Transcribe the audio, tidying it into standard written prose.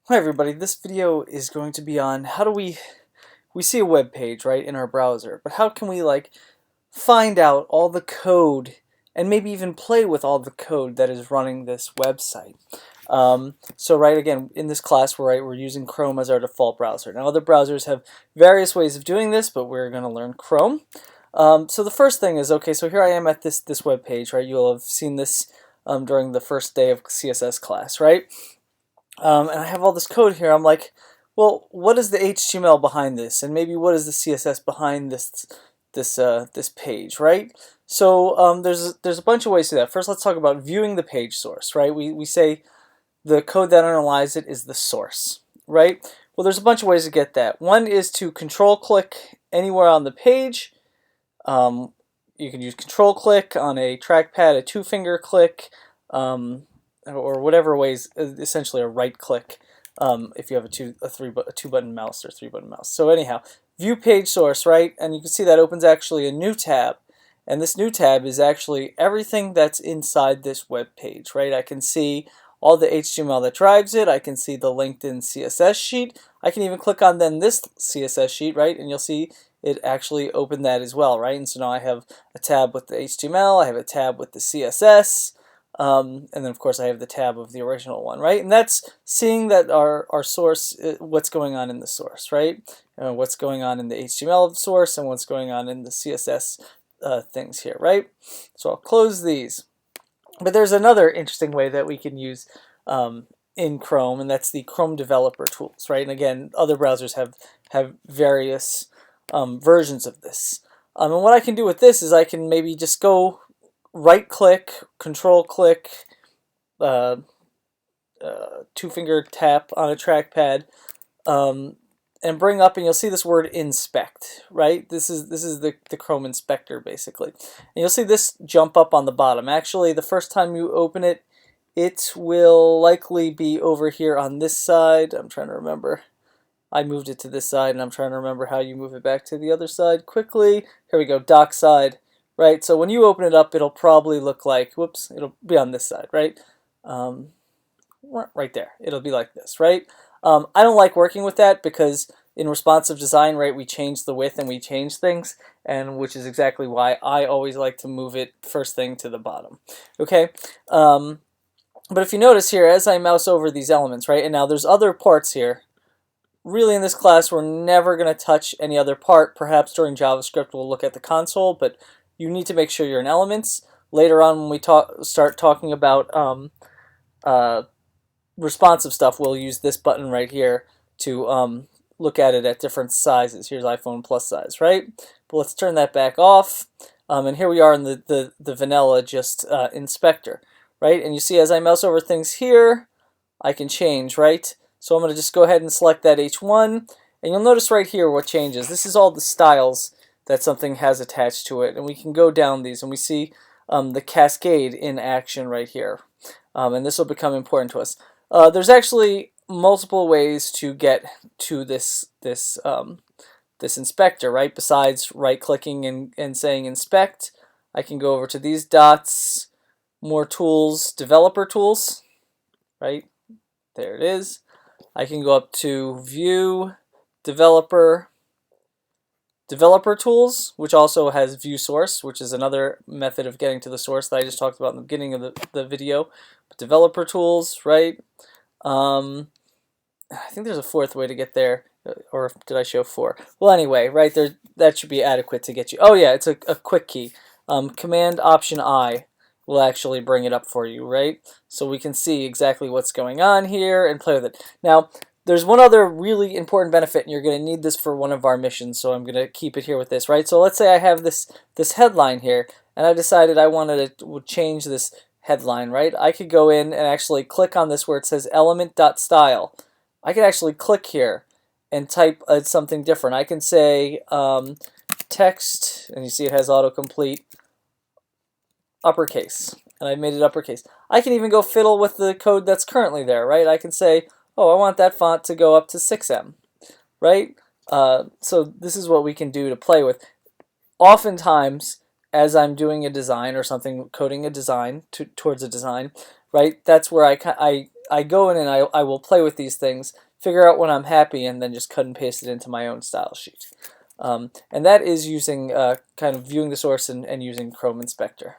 Hi everybody, this video is going to be on how do we see a web page, right, in our browser, but how can we find out all the code and maybe even play with all the code that is running this website. So right, again, in this class we're using Chrome as our default browser. Now other browsers have various ways of doing this, but we're going to learn Chrome. So the first thing is, okay, so here I am at this web page, right? You'll have seen this during the first day of CSS class, right? And I have all this code here. I'm like, well, what is the HTML behind this, and maybe what is the CSS behind this page, right? So there's a bunch of ways to do that. First, let's talk about viewing the page source, right? We say the code that underlies it is the source, right? Well, there's a bunch of ways to get that. One is to control click anywhere on the page. You can use control click on a trackpad, a two-finger click. Or whatever ways, essentially a right click if you have a two button mouse or three button mouse. So anyhow, view page source, right? And you can see that opens actually a new tab, and this new tab is actually everything that's inside this web page, right? I can see all the HTML that drives it. I can see the LinkedIn CSS sheet. I can even click on then this CSS sheet, right? And you'll see it actually opened that as well, right? And so now I have a tab with the HTML. I have a tab with the CSS. And then of course I have the tab of the original one, right? And that's seeing that our source, what's going on in the source, right? What's going on in the HTML of the source and what's going on in the CSS things here, right? So I'll close these. But there's another interesting way that we can use in Chrome, and that's the Chrome developer tools, right? And again, other browsers have various versions of this. And what I can do with this is I can maybe just go right click, control click, two-finger tap on a trackpad, and bring up, and you'll see this word inspect, right? This is the Chrome inspector basically. And you'll see this jump up on the bottom. Actually, the first time you open it, it will likely be over here on this side. I'm trying to remember. I moved it to this side, and I'm trying to remember how you move it back to the other side quickly. Here we go, dock side. Right, so when you open it up, it'll probably look like, whoops, it'll be on this side, right? Right there, it'll be like this, right? I don't like working with that because in responsive design, right, we change the width and we change things, and which is exactly why I always like to move it first thing to the bottom, okay? But if you notice here, as I mouse over these elements, right, and now there's other parts here. Really, in this class, we're never going to touch any other part. Perhaps during JavaScript, we'll look at the console, but you need to make sure you're in Elements. Later on, when we start talking about responsive stuff, we'll use this button right here to look at it at different sizes. Here's iPhone Plus size, right? But let's turn that back off. And here we are in the vanilla just inspector, right? And you see as I mouse over things here, I can change, right? So I'm going to just go ahead and select that H1, and you'll notice right here what changes. This is all the styles that something has attached to it, and we can go down these and we see the cascade in action right here, and this will become important to us. There's actually multiple ways to get to this inspector, right? Besides right-clicking and saying inspect, I can go over to these dots, more tools, developer tools, right? There it is. I can go up to view, developer tools, which also has view source, which is another method of getting to the source that I just talked about in the beginning of the video. But developer tools, right? I think there's a fourth way to get there, or did I show 4? Well, anyway, right there, that should be adequate to get you. Oh yeah, it's a quick key. Command Option I will actually bring it up for you, right? So we can see exactly what's going on here and play with it. Now, there's one other really important benefit, and you're going to need this for one of our missions, so I'm going to keep it here with this, right? So let's say I have this headline here, and I decided I wanted to change this headline, right? I could go in and actually click on this where it says element.style. I could actually click here and type something different. I can say text, and you see it has autocomplete, uppercase, and I made it uppercase. I can even go fiddle with the code that's currently there, right? I can say, oh, I want that font to go up to 6M, right? So this is what we can do to play with. Oftentimes, as I'm doing a design or something, coding a design towards a design, right? That's where I go in and I will play with these things, figure out when I'm happy, and then just cut and paste it into my own style sheet. And that is using kind of viewing the source and using Chrome Inspector.